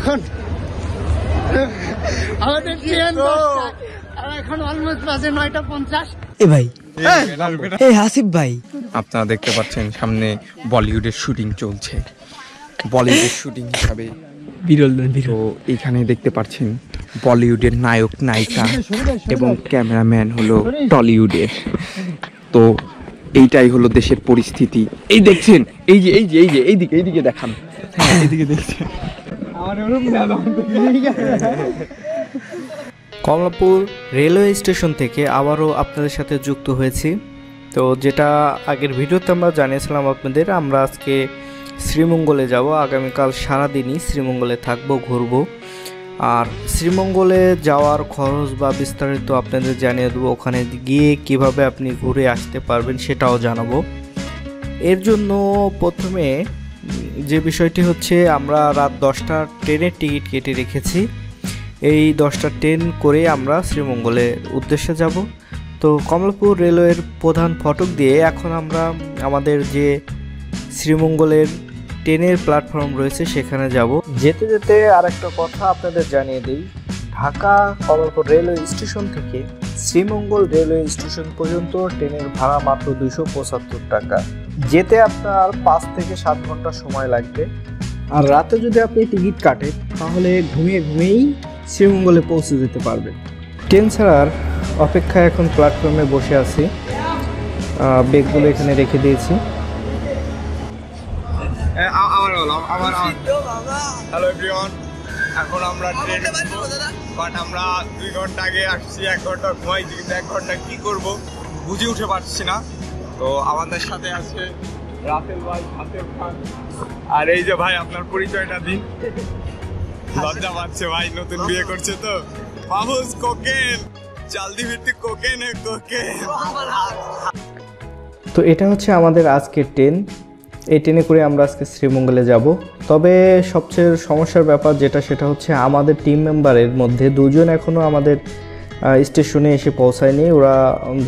এখন আমাদের ট্রেন এখন অলমোস্ট বাজে 9:50। এ ভাই, এই হাসিব ভাই, আপনারা দেখতে পাচ্ছেন সামনে বলিউডের শুটিং চলছে। বলিউডের শুটিং হিসাবে বিরল তো এখানে দেখতে পাচ্ছেন বলিউডের নায়ক নায়িকা এবং ক্যামেরাম্যান হলো টলিউডের। তো এইটাই হলো দেশের পরিস্থিতি। এই দেখছেন, এই যে এই যে এই যে এইদিকে দেখান, হ্যাঁ এইদিকে দেখছেন। কমলাপুর রেলওয়ে স্টেশন থেকে আবারও আপনাদের সাথে যুক্ত হয়েছি। তো যেটা আগের ভিডিওতে আমরা জানিয়েছিলাম আপনাদের, আমরা আজকে শ্রীমঙ্গলে যাব। আগামীকাল সারাদিনই শ্রীমঙ্গলে থাকবো, ঘুরবো। আর শ্রীমঙ্গলে যাওয়ার খরচ বা বিস্তারিত আপনাদের জানিয়ে দেবো। ওখানে গিয়ে কিভাবে আপনি ঘুরে আসতে পারবেন সেটাও জানাবো। এর জন্য প্রথমে যে বিষয়টি হচ্ছে, আমরা রাত 10টার ট্রেনের টিকিট কেটে রেখেছি। এই 10টার ট্রেন করে আমরা শ্রীমঙ্গলের উদ্দেশ্যে যাব। তো কমলাপুর রেলওয়ের প্রধান ফটক দিয়ে এখন আমরা আমাদের যে শ্রীমঙ্গলের ট্রেনের প্ল্যাটফর্ম রয়েছে সেখানে যাব। যেতে যেতে আর একটা কথা আপনাদের জানিয়ে দিই, ঢাকা কমলাপুর রেলওয়ে স্টেশন থেকে শ্রীমঙ্গল রেলওয়ে স্টেশন পর্যন্ত ট্রেনের ভাড়া মাত্র 275 টাকা। যেতে আপনার 5 থেকে 7 ঘন্টা সময় লাগবে। আর রাতে যদি আপনি টিকিট কাটেন তাহলে ঘুমিয়েই শ্রীমঙ্গলে পৌঁছে যেতে পারবেন। ট্রেন ছাড়ার অপেক্ষায় এখন প্ল্যাটফর্মে বসে আছি, ব্যাগগুলো এখানে রেখে দিয়েছি। হ্যালো এভরিওয়ান, এখন আমরা ট্রেনে বাট আমরা 2 ঘন্টা আগে আসছি, 1 ঘন্টা ঘুমাইছি, কিন্তু 1 ঘন্টা কি করব বুঝে উঠে পারছি না। তো আমাদের সাথে আছে রাসেল ভাই, হাসেম খান, আর এই যে ভাই আপনার পরিচয়টা দিন। লজ্জা পাচ্ছে ভাই, নতুন বিয়ে করছে তো। মাহফুজ কোকেন, জলদি ভিত্তিক কোকেন। তো এটা হচ্ছে আমাদের আজকের ট্রেন। এই ট্রেনে করে আমরা আজকে শ্রীমঙ্গলে যাব। তবে সবচেয়ে সমস্যার ব্যাপার যেটা, সেটা হচ্ছে আমাদের টিম মেম্বারের মধ্যে 2 জন এখনও আমাদের স্টেশনে এসে পৌঁছায়নি। ওরা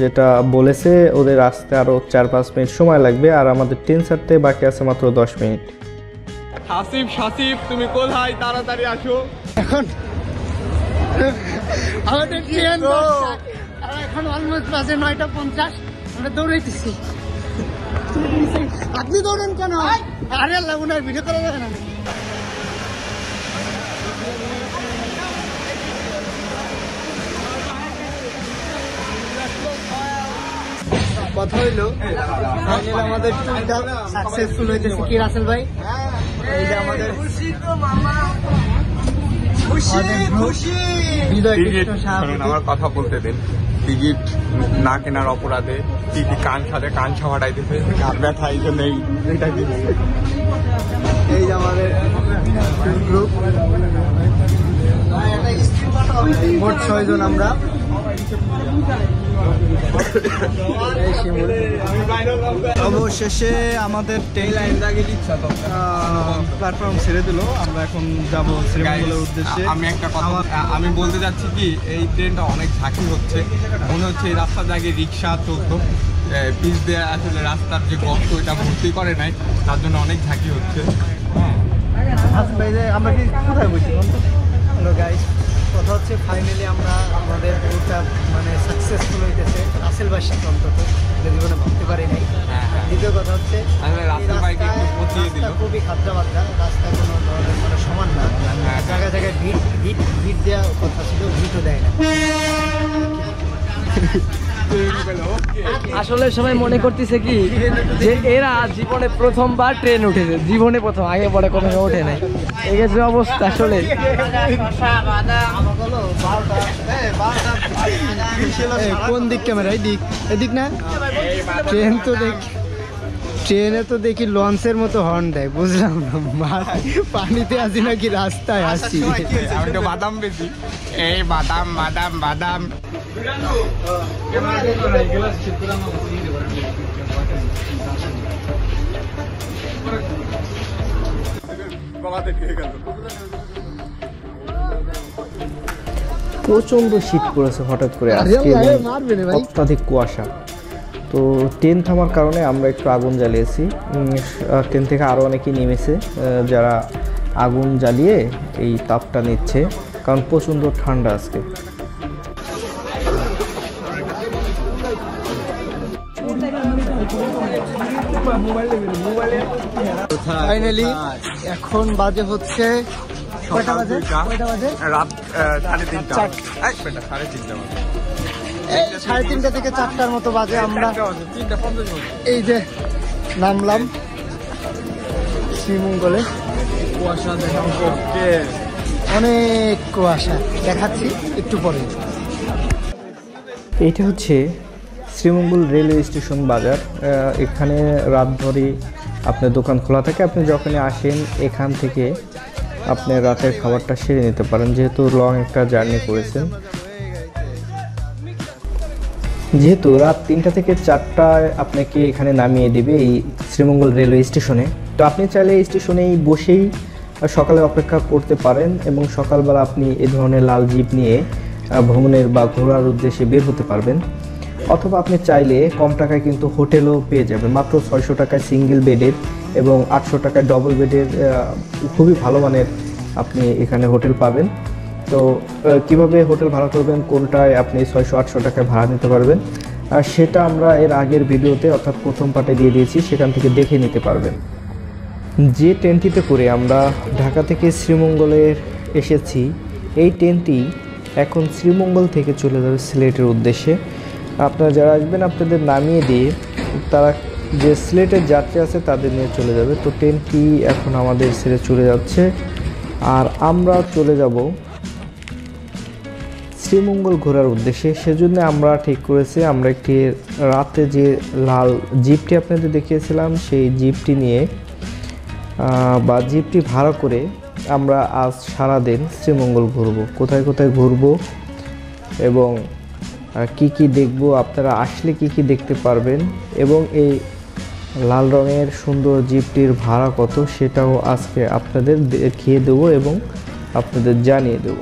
যেটা বলেছে, ওদের আসতে আরও 4-5 মিনিট সময় লাগবে, আর আমাদের ট্রেন ছাড়তে বাকি আছে মাত্র 10 মিনিট। সাসিফ তুমি কোথায়? তাড়াতাড়ি আসো। এখন আমাদের ট্রেন এখন অলমোস্ট বাজে 9:50। আমরা দৌড়াইতেছি। আপনি দৌড়েন কেন? আরে আল্লাহ, উনার ভিডিও করা যাবে না। কথা হইলো আমাদের ট্যুরটা সাকসেসফুল হইতেছে কি রাসেল ভাই? এই যে আমাদের আমার কথা বলতে দেন। টিকিট না কেনার অপরাধে টিকিট কান ছাওয়াটাই দিতে কার ব্যথা, এই জন্য এইটা দিচ্ছে। এই যে আমাদের গ্রুপ, মোট 6 জন আমরা। অবশেষে আমাদের প্ল্যাটফর্ম ছেড়ে দিল। আমরা এখন যাব শ্রীমঙ্গলের উদ্দেশ্যে। আমি একটা কথা আমি বলতে চাচ্ছি কি, এই ট্রেনটা অনেক ঝাঁকি হচ্ছে। মনে হচ্ছে এই রাস্তার জায়গায় রিক্সা চলতো, পিচ দিয়ে আসলে রাস্তার যে গর্ত এটা ভর্তি করে নাই, তার জন্য অনেক ঝাঁকি হচ্ছে। আমরা কি কোথায় বলছি? হ্যালো গাইস, কথা হচ্ছে ফাইনালি আমরা আমাদের ট্যুরটা মানে সাকসেসফুল হইতেছে। রাসেল ভাইয়ের সাথে অন্তত জীবনে ভাবতে পারি নাই। দ্বিতীয় কথা হচ্ছে রাসেল ভাইকে একটু পচিয়ে দিল। খুবই খাদ্যা বাদ্যা, রাস্তা কোনো ধরনের মানে সমান না। জায়গায় জায়গায় ভিড় দেওয়া কথা ছিল, ভিড়ও দেয় না। আসলে সবাই মনে করতেছে কি যে এরা জীবনে প্রথমবার ট্রেন উঠেছে, জীবনে প্রথম, আগে পরে কোনো ওঠে নাই। এই যে অবস্থা আসলে। কোন দিক ক্যামেরা? এদিক না? ট্রেনে তো দেখি লঞ্চের মতো হর্ন দেয়, বুঝলাম না পানিতে আসি নাকি রাস্তায় আসছি। আমি তো বাদাম বেশি, এই বাদাম বাদাম বাদাম। প্রচণ্ড শীত পড়েছে হঠাৎ করে, আজকে অত্যাধিক কুয়াশা। তো ট্রেন থামার কারণে আমরা একটু আগুন জ্বালিয়েছি। ট্রেন থেকে আরও অনেকেই নেমেছে, যারা আগুন জ্বালিয়ে এই তাপটা নিচ্ছে, কারণ প্রচণ্ড ঠান্ডা আজকে। ফাইনালি এখন বাজে হচ্ছে কয়টা বাজে? রাত 3:30 3:30 থেকে 4টার মতো বাজে। আমরা এই যে নামলাম শ্রীমঙ্গলে। কুয়াশা অনেক কুয়াশা, দেখাচ্ছি একটু পরে। এইটা হচ্ছে শ্রীমঙ্গল রেলওয়ে স্টেশন বাজার। এখানে রাত ধরে আপনার দোকান খোলা থাকে। আপনি যখনই আসেন এখান থেকে আপনি রাতের খাবারটা সেরে নিতে পারেন, যেহেতু লং একটা জার্নি করেছেন। যেহেতু রাত 3টা থেকে 4টায় আপনাকে এখানে নামিয়ে দেবে এই শ্রীমঙ্গল রেলওয়ে স্টেশনে, তো আপনি চাইলে এই স্টেশনেই বসেই সকালে অপেক্ষা করতে পারেন এবং সকালবেলা আপনি এই ধরনের লাল জিপ নিয়ে ভ্রমণের বা ঘোরার উদ্দেশ্যে বের হতে পারবেন। অথবা আপনি চাইলে কম টাকায় কিন্তু হোটেলও পেয়ে যাবেন, মাত্র 600 টাকায় সিঙ্গেল বেডের এবং 800 টাকায় ডবল বেডের খুবই ভালো মানের আপনি এখানে হোটেল পাবেন। তো কিভাবে হোটেল ভাড়া করবেন, কোনটায় আপনি 600-800 টাকায় ভাড়া নিতে পারবেন, সেটা আমরা এর আগের ভিডিওতে অর্থাৎ প্রথম পার্টে দিয়ে দিয়েছি, সেখান থেকে দেখে নিতে পারবেন। যে ট্রেনটিতে করে আমরা ঢাকা থেকে শ্রীমঙ্গলের এসেছি, এই ট্রেনটি এখন শ্রীমঙ্গল থেকে চলে যাবে সিলেটের উদ্দেশ্যে। আপনারা যারা আসবেন আপনাদের নামিয়ে দিয়ে তারা যে সিলেটের যাত্রী আছে তাদের নিয়ে চলে যাবে। তো ট্রেনটি এখন আমাদের ছেড়ে চলে যাচ্ছে আর আমরা চলে যাব শ্রীমঙ্গল ঘোরার উদ্দেশ্যে। সেজন্য আমরা ঠিক করেছি আমরা একটি রাতে যে লাল জিপটি আপনাদের দেখিয়েছিলাম সেই জিপটি নিয়ে বা জিপটি ভাড়া করে আমরা আজ সারাদিন শ্রীমঙ্গল ঘুরব। কোথায় কোথায় ঘুরব এবং কি কি দেখব, আপনারা আসলে কি কি দেখতে পারবেন এবং এই লাল রঙের সুন্দর জিপটির ভাড়া কত সেটাও আজকে আপনাদের দেখিয়ে দেবো এবং আপনাদের জানিয়ে দেব।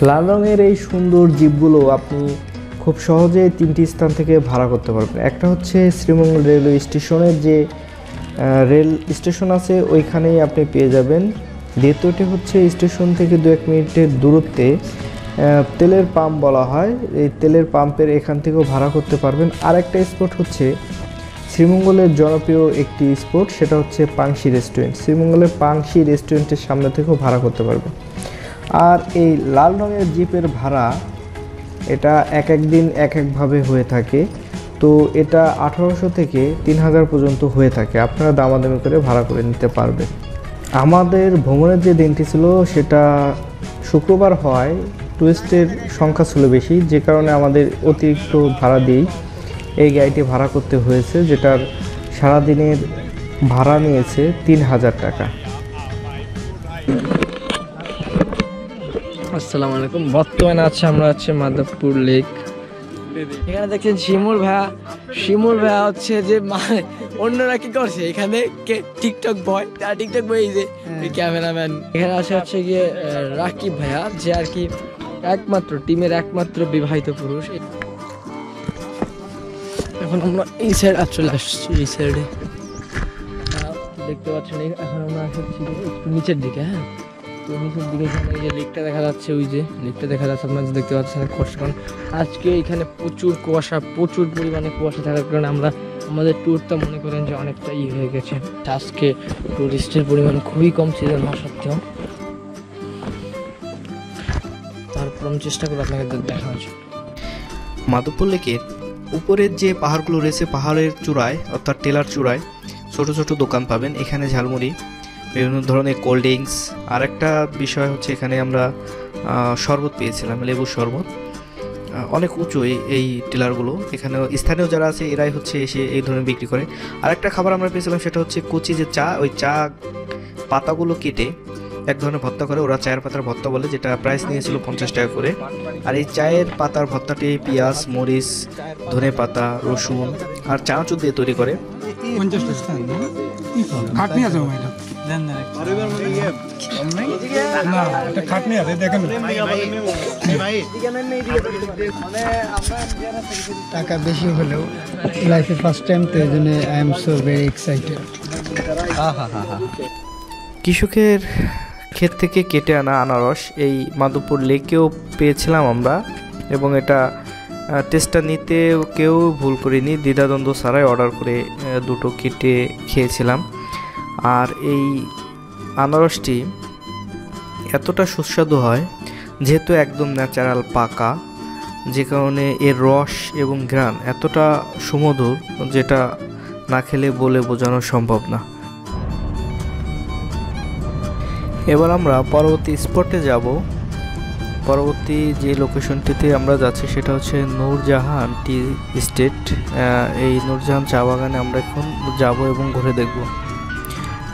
লাল রঙের এই সুন্দর জিপগুলো আপনি খুব সহজে 3টি স্থান থেকে ভাড়া করতে পারবেন। একটা হচ্ছে শ্রীমঙ্গল রেলওয়ে স্টেশনের যে রেল স্টেশন আছে ওইখানেই আপনি পেয়ে যাবেন। দ্বিতীয়টি হচ্ছে স্টেশন থেকে 2-1 মিনিটের দূরত্বে তেলের পাম্প বলা হয়, এই তেলের পাম্পের এখান থেকেও ভাড়া করতে পারবেন। আরেকটা স্পট হচ্ছে শ্রীমঙ্গলের জনপ্রিয় একটি স্পট, সেটা হচ্ছে পাংশি রেস্টুরেন্ট। শ্রীমঙ্গলের পাংশি রেস্টুরেন্টের সামনে থেকেও ভাড়া করতে পারবেন। আর এই লাল রঙের জিপের ভাড়া এটা এক এক দিন এক একভাবে হয়ে থাকে। তো এটা 1800 থেকে 3000 পর্যন্ত হয়ে থাকে, আপনারা দামাদামি করে ভাড়া করে নিতে পারবেন। আমাদের ভ্রমণের যে দিনটি ছিল সেটা শুক্রবার হয়, টুরিস্টের সংখ্যা ছিল বেশি, যে কারণে আমাদের অতিরিক্ত ভাড়া দিয়েই এই গাড়িটি ভাড়া করতে হয়েছে, যেটার সারাদিনের ভাড়া নিয়েছে 3000 টাকা। আসসালামু আলাইকুম। বর্তমানে আমরা আছি মাধবপুর লেক। এখানে দেখছেন শিমুল ভাইয়া হচ্ছে যে অন্যরা কি করছে এখানে টিকটক বয়, টিকটক বয়, এই যে ক্যামেরাম্যান। এখানে হচ্ছে গিয়ে রাকিব ভাইয়া, যে আর কি একমাত্র টিমের একমাত্র বিবাহিত পুরুষ। এখন আমরা এই সাইড চলে আসছি, এই সাইডে দেখতে পাচ্ছেন। এখন আমরা আসছি নিচের দিকে। হ্যাঁ, তো নিচের দিকে এখানে যে লেকটা দেখা যাচ্ছে, ওই যে লেকটা দেখা যাচ্ছে আপনারা দেখতে পাচ্ছেন। কারণ আজকে এখানে প্রচুর কুয়াশা, প্রচুর পরিমাণে কুয়াশা থাকার কারণে আমাদের ট্যুরটা মনে করেন যে অনেকটা হয়ে গেছে। আজকে টুরিস্টের পরিমাণ খুবই কম ছিল না সত্ত্বেও, তারপর আমি চেষ্টা করি আপনাকে দেখানোর জন্য। মাধবপুর লেকের উপরের যে পাহাড়গুলো রয়েছে, পাহাড়ের চূড়ায় অর্থাৎ টেলার চূড়ায় ছোট ছোট দোকান পাবেন। এখানে ঝালমুড়ি, বিভিন্ন ধরনের কোল্ড ড্রিঙ্কস, আর একটা বিষয় হচ্ছে এখানে আমরা শরবত পেয়েছিলাম, লেবুর শরবত। অনেক উঁচু এই টিলারগুলো, এখানে স্থানীয় যারা আছে এরাই হচ্ছে এসে এই ধরনের বিক্রি করে। আরেকটা খাবার আমরা পেয়েছিলাম সেটা হচ্ছে কচি যে চা, ওই চা পাতাগুলো কেটে এক ধরনের ভর্তা করে, ওরা চায়ের পাতার ভর্তা বলে, যেটা প্রাইস নিয়েছিল 50 টাকা করে। আর এই চায়ের পাতার ভর্তাটি পেঁয়াজ, মরিচ, ধনে পাতা, রসুন আর চানাচুর দিয়ে তৈরি করে। টাকা বেশি হলেও লাইফে ফার্স্ট টাইম, তো এই জন্য I am so very excited. কৃষকের ক্ষেত থেকে কেটে আনা আনারস এই মাধবপুর লেকেও পেয়েছিলাম আমরা, এবং এটা টেস্টটা নিতে কেউ ভুল করিনি, দ্বিধাদ্বন্দ্ব ছাড়াই অর্ডার করে দুটো কেটে খেয়েছিলাম। আর এই আনারসটি এতটা সুস্বাদু হয় যেহেতু একদম ন্যাচারাল পাকা, যে কারণে এর রস এবং ঘ্রাণ এতটা সুমধুর যেটা না খেলে বলে বোঝানো সম্ভব না। এবার আমরা পরবর্তী স্পটে যাব। পরবর্তী যে লোকেশনটিতে আমরা যাচ্ছি সেটা হচ্ছে নূরজাহান টি এস্টেট। এই নূরজাহান চা বাগানে আমরা এখন যাব এবং ঘুরে দেখব।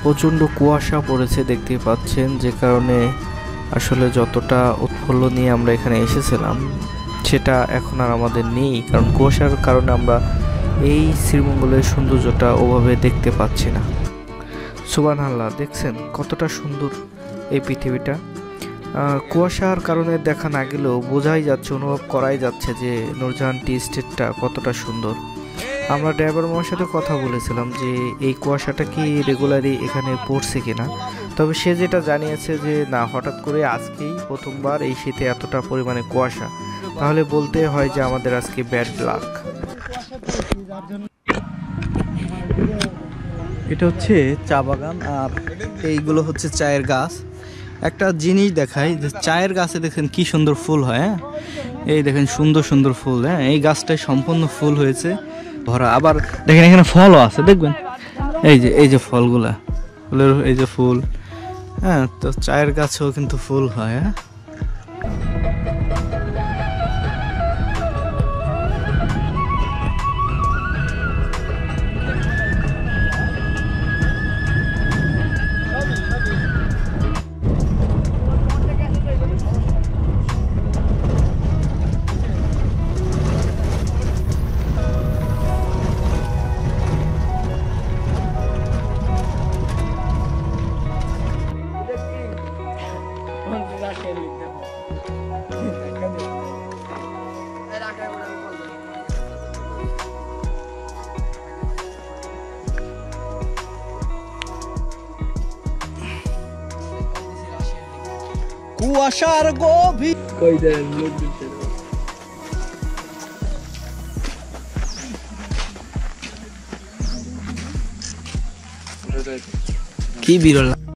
প্রচণ্ড কুয়াশা পড়েছে দেখতে পাচ্ছেন, যে কারণে আসলে যতটা উৎফুল্ল নিয়ে আমরা এখানে এসেছিলাম সেটা এখন আর আমাদের নেই, কারণ কুয়াশার কারণে আমরা এই শ্রীমঙ্গলের সৌন্দর্যটা ওভাবে দেখতে পাচ্ছি না। সুবহানাল্লাহ, দেখছেন কতটা সুন্দর এই পৃথিবীটা। কুয়াশার কারণে দেখা না গেলেও বোঝাই যাচ্ছে, অনুভব করাই যাচ্ছে যে নূরজাহান টি এস্টেটটা কতটা সুন্দর। আমরা ড্রাইভার মামার সাথে কথা বলেছিলাম যে এই কুয়াশাটা কি রেগুলারই এখানে পড়ছে কিনা, তবে সে যেটা জানিয়েছে যে না, হঠাৎ করে আজকেই প্রথমবার এই শীতে এতটা পরিমাণে কুয়াশা, তাহলে বলতে হয় যে আমাদের আজকে ব্যাড লাক। এটা হচ্ছে চা বাগান, আর এইগুলো হচ্ছে চায়ের গাছ। একটা জিনিস দেখাই, যে চায়ের গাছে দেখেন কি সুন্দর ফুল হয়। হ্যাঁ, এই দেখেন সুন্দর সুন্দর ফুল। হ্যাঁ, এই গাছটায় সম্পূর্ণ ফুল হয়েছে ভরা। আবার দেখেন এখানে ফলও আছে, দেখবেন এই যে ফলগুলা, ফুলের এই যে ফুল। হ্যাঁ, তো চায়ের গাছেও কিন্তু ফুল হয়। হ্যাঁ, কুয়াশার গভীর কি বিরল